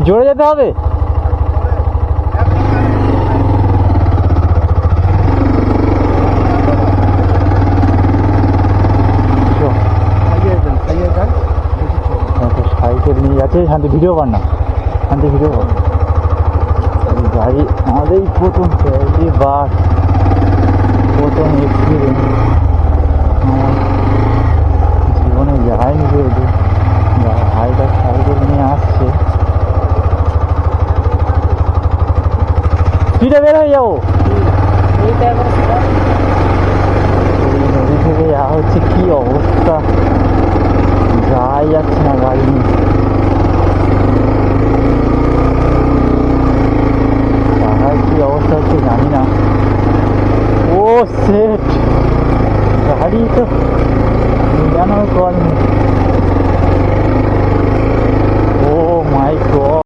জোরে যেতে হবে। সাইকেল নিয়ে যাচ্ছে, শান্তি ভিডিও কর না, শান্তি ভিডিও কর। গাড়ি আমাদের প্রথম ফেরি বাস, প্রথম এক্সপিরিয়েন্স, আমার জীবনে যায়নি যেহেতু, ভাইটা সাইকেল নিয়ে আসছে। স্পিডে বের হয়ে যাবো, নদী থেকে যা হচ্ছে কি অবস্থা, যাই যাচ্ছে না গাড়ি নিয়ে।